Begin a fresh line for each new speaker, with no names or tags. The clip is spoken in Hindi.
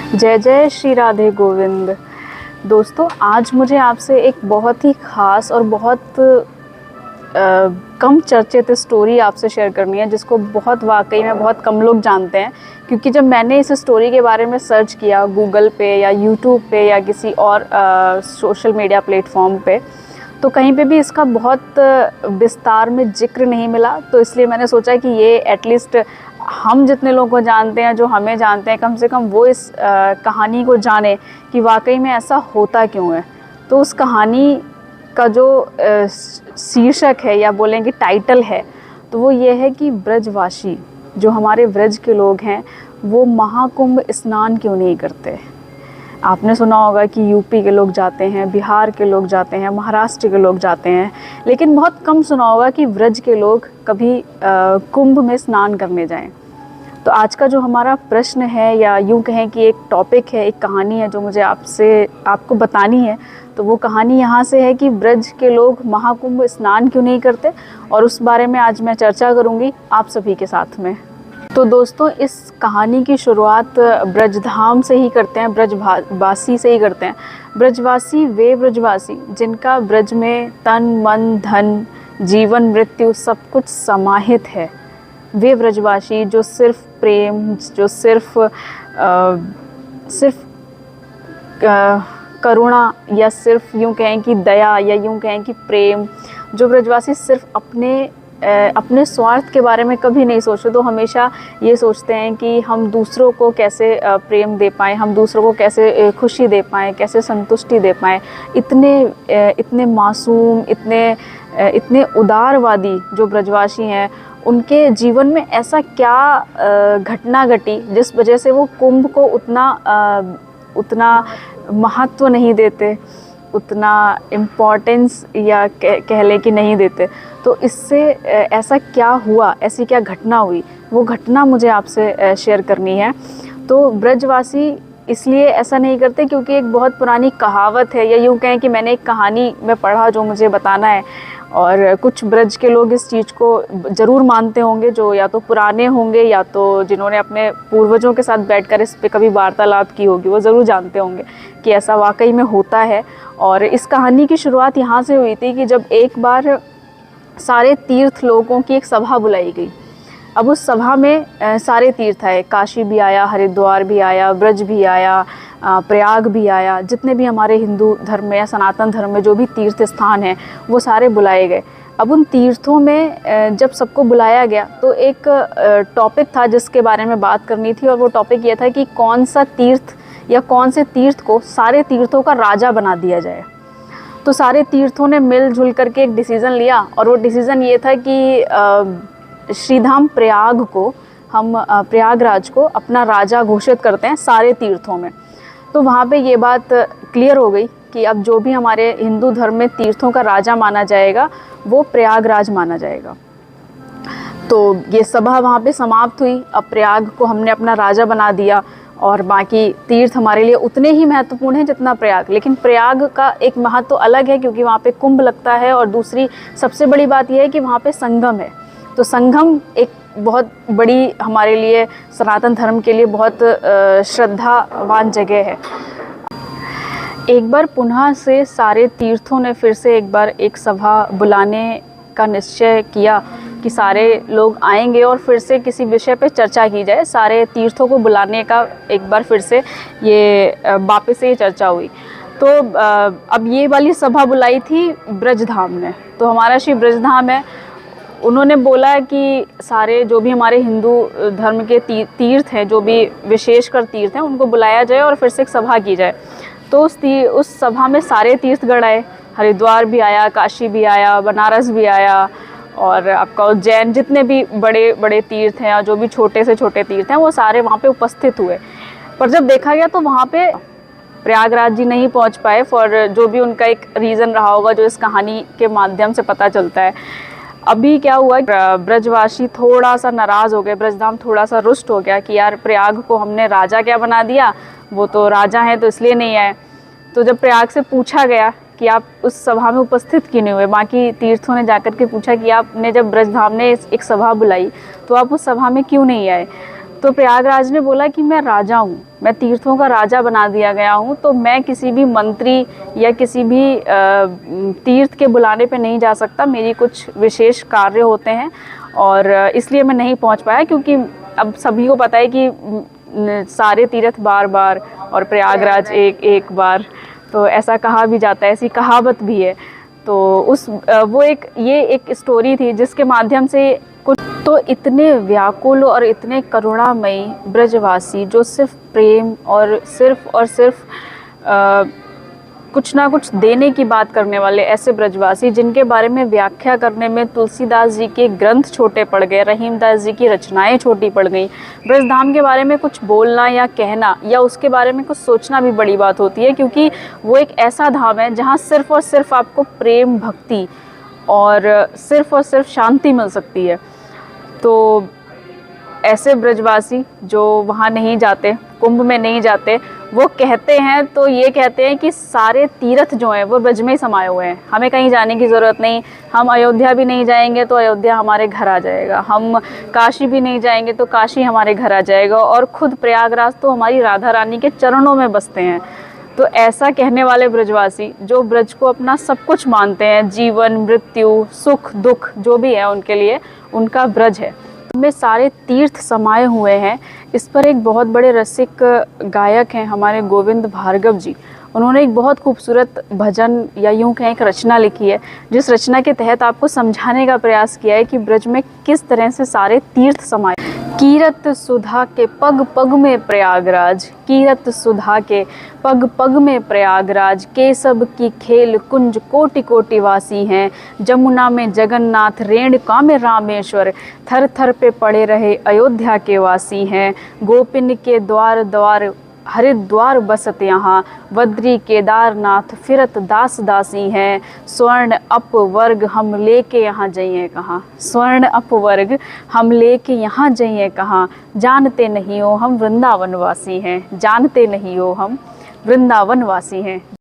जय जय श्री राधे गोविंद। दोस्तों, आज मुझे आपसे एक बहुत ही ख़ास और बहुत कम चर्चित स्टोरी आपसे शेयर करनी है, जिसको वाकई में बहुत कम लोग जानते हैं। क्योंकि जब मैंने इस स्टोरी के बारे में सर्च किया गूगल पे या यूट्यूब पे या किसी और सोशल मीडिया प्लेटफॉर्म पे, तो कहीं पे भी इसका बहुत विस्तार में जिक्र नहीं मिला। तो इसलिए मैंने सोचा कि ये एटलीस्ट हम जितने लोगों को जानते हैं, जो हमें जानते हैं, कम से कम वो इस कहानी को जाने कि वाकई में ऐसा होता क्यों है। तो उस कहानी का जो शीर्षक है या बोलेंगे टाइटल है, तो वो ये है कि ब्रजवासी जो हमारे ब्रज के लोग हैं वो महाकुंभ स्नान क्यों नहीं करते। आपने सुना होगा कि यूपी के लोग जाते हैं, बिहार के लोग जाते हैं, महाराष्ट्र के लोग जाते हैं, लेकिन बहुत कम सुना होगा कि ब्रज के लोग कभी कुंभ में स्नान करने जाएं। तो आज का जो हमारा प्रश्न है, या यूँ कहें कि एक टॉपिक है, एक कहानी है जो मुझे आपको बतानी है, तो वो कहानी यहाँ से है कि ब्रज के लोग महाकुंभ स्नान क्यों नहीं करते, और उस बारे में आज मैं चर्चा करूँगी आप सभी के साथ में। तो दोस्तों, इस कहानी की शुरुआत ब्रजधाम से ही करते हैं, ब्रजवासी से ही करते हैं। ब्रजवासी वे ब्रजवासी जिनका ब्रज में तन मन धन जीवन मृत्यु सब कुछ समाहित है। वे ब्रजवासी जो सिर्फ प्रेम, जो सिर्फ करुणा, या सिर्फ यूँ कहें कि दया, या यूँ कहें कि प्रेम, जो ब्रजवासी सिर्फ अपने स्वार्थ के बारे में कभी नहीं सोचते, तो हमेशा ये सोचते हैं कि हम दूसरों को कैसे प्रेम दे पाएँ, हम दूसरों को कैसे खुशी दे पाएँ, कैसे संतुष्टि दे पाएँ। इतने मासूम, इतने उदारवादी जो ब्रजवासी हैं, उनके जीवन में ऐसा क्या घटना घटी जिस वजह से वो कुंभ को उतना महत्व नहीं देते, उतना इम्पोर्टेंस या कह लें कि नहीं देते। तो इससे ऐसा क्या हुआ, ऐसी क्या घटना हुई, वो घटना मुझे आपसे शेयर करनी है। तो ब्रजवासी इसलिए ऐसा नहीं करते क्योंकि एक बहुत पुरानी कहावत है, या यूँ कहें कि मैंने एक कहानी में पढ़ा जो मुझे बताना है, और कुछ ब्रज के लोग इस चीज़ को ज़रूर मानते होंगे, जो या तो पुराने होंगे या तो जिन्होंने अपने पूर्वजों के साथ बैठकर इस पे कभी वार्तालाप की होगी, वो ज़रूर जानते होंगे कि ऐसा वाकई में होता है। और इस कहानी की शुरुआत यहाँ से हुई थी कि जब एक बार सारे तीर्थ लोगों की एक सभा बुलाई गई। अब उस सभा में सारे तीर्थ आए, काशी भी आया, हरिद्वार भी आया, ब्रज भी आया, प्रयाग भी आया, जितने भी हमारे हिंदू धर्म में या सनातन धर्म में जो भी तीर्थ स्थान हैं वो सारे बुलाए गए। अब उन तीर्थों में जब सबको बुलाया गया तो एक टॉपिक था जिसके बारे में बात करनी थी, और वो टॉपिक ये था कि कौन सा तीर्थ या कौन से तीर्थ को सारे तीर्थों का राजा बना दिया जाए। तो सारे तीर्थों ने मिलजुल करके एक डिसीज़न लिया, और वो डिसीज़न ये था कि श्रीधाम प्रयाग को हम प्रयागराज को अपना राजा घोषित करते हैं सारे तीर्थों में। तो वहाँ पे ये बात क्लियर हो गई कि अब जो भी हमारे हिंदू धर्म में तीर्थों का राजा माना जाएगा वो प्रयागराज माना जाएगा। तो ये सभा वहाँ पे समाप्त हुई। अब प्रयाग को हमने अपना राजा बना दिया, और बाकी तीर्थ हमारे लिए उतने ही महत्वपूर्ण हैं जितना प्रयाग। लेकिन प्रयाग का एक महत्व तो अलग है क्योंकि वहाँ पे कुंभ लगता है, और दूसरी सबसे बड़ी बात यह है कि वहाँ पे संगम है। तो संगम एक बहुत बड़ी हमारे लिए, सनातन धर्म के लिए बहुत श्रद्धावान जगह है। एक बार पुनः से सारे तीर्थों ने फिर से एक बार एक सभा बुलाने का निश्चय किया कि सारे लोग आएंगे और फिर से किसी विषय पे चर्चा की जाए। सारे तीर्थों को बुलाने का एक बार फिर से ये वापस से ये चर्चा हुई। तो अब ये वाली सभा बुलाई थी ब्रजधाम ने। तो हमारा श्री ब्रजधाम है, उन्होंने बोला कि सारे जो भी हमारे हिंदू धर्म के तीर्थ हैं, जो भी विशेषकर तीर्थ हैं, उनको बुलाया जाए और फिर से एक सभा की जाए। तो उस सभा में सारे तीर्थगढ़ आए, हरिद्वार भी आया, काशी भी आया, बनारस भी आया, और आपका उज्जैन, जितने भी बड़े बड़े तीर्थ हैं और जो भी छोटे से छोटे तीर्थ हैं वो सारे वहाँ पे उपस्थित हुए। पर जब देखा गया तो वहाँ पे प्रयागराज जी नहीं पहुँच पाए, फॉर जो भी उनका एक रीज़न रहा होगा जो इस कहानी के माध्यम से पता चलता है। अभी क्या हुआ, ब्रजवासी थोड़ा सा नाराज़ हो गए, ब्रजधाम थोड़ा सा रुष्ट हो गया कि यार प्रयाग को हमने राजा क्या बना दिया, वो तो राजा हैं तो इसलिए नहीं आए। तो जब प्रयाग से पूछा गया कि आप उस सभा में उपस्थित क्यों नहीं हुए, बाकी तीर्थों ने जाकर के पूछा कि आपने जब ब्रजधाम ने एक सभा बुलाई तो आप उस सभा में क्यों नहीं आए। तो प्रयागराज ने बोला कि मैं राजा हूँ, मैं तीर्थों का राजा बना दिया गया हूँ, तो मैं किसी भी मंत्री या किसी भी तीर्थ के बुलाने पे नहीं जा सकता, मेरी कुछ विशेष कार्य होते हैं और इसलिए मैं नहीं पहुँच पाया। क्योंकि अब सभी को पता है कि सारे तीर्थ बार बार और प्रयागराज एक बार, तो ऐसा कहा भी जाता है, ऐसी कहावत भी है। तो ये एक स्टोरी थी जिसके माध्यम से कुछ तो इतने व्याकुल और इतने करुणामयी ब्रजवासी जो सिर्फ प्रेम और सिर्फ कुछ ना कुछ देने की बात करने वाले ऐसे ब्रजवासी, जिनके बारे में व्याख्या करने में तुलसीदास जी के ग्रंथ छोटे पड़ गए, रहीमदास जी की रचनाएं छोटी पड़ गई। ब्रजधाम के बारे में कुछ बोलना या कहना या उसके बारे में कुछ सोचना भी बड़ी बात होती है, क्योंकि वो एक ऐसा धाम है जहाँ सिर्फ और सिर्फ आपको प्रेम, भक्ति और सिर्फ शांति मिल सकती है। तो ऐसे ब्रजवासी जो वहाँ नहीं जाते, कुंभ में नहीं जाते, वो कहते हैं तो ये कहते हैं कि सारे तीर्थ जो हैं वो ब्रज में ही समाये हुए हैं, हमें कहीं जाने की ज़रूरत नहीं। हम अयोध्या भी नहीं जाएंगे तो अयोध्या हमारे घर आ जाएगा, हम काशी भी नहीं जाएंगे तो काशी हमारे घर आ जाएगा, और ख़ुद प्रयागराज तो हमारी राधा रानी के चरणों में बसते हैं। तो ऐसा कहने वाले ब्रजवासी जो ब्रज को अपना सब कुछ मानते हैं, जीवन, मृत्यु, सुख, दुख जो भी है उनके लिए उनका ब्रज है, में सारे तीर्थ समाये हुए हैं। इस पर एक बहुत बड़े रसिक गायक हैं हमारे गोविंद भार्गव जी, उन्होंने एक बहुत खूबसूरत भजन या यूं कहें एक रचना लिखी है, जिस रचना के तहत आपको समझाने का प्रयास किया है कि ब्रज में किस तरह से सारे तीर्थ समाये। कीरत सुधा के पग पग में प्रयागराज, कीरत सुधा के पग पग में प्रयागराज, केसब की खेल कुंज कोटि कोटि वासी हैं, जमुना में जगन्नाथ, रेणुका में रामेश्वर, थर थर पे पड़े रहे अयोध्या के वासी हैं, गोपिन के द्वार द्वार हरिद्वार बसत यहाँ, बद्री केदारनाथ फिरत दास दासी हैं, स्वर्ण अपवर्ग हम लेके यहाँ जाइए कहाँ, स्वर्ण अपवर्ग हम लेके यहाँ जाइए कहाँ, जानते नहीं हो हम वृंदावन वासी हैं, जानते नहीं हो हम वृंदावन वासी हैं।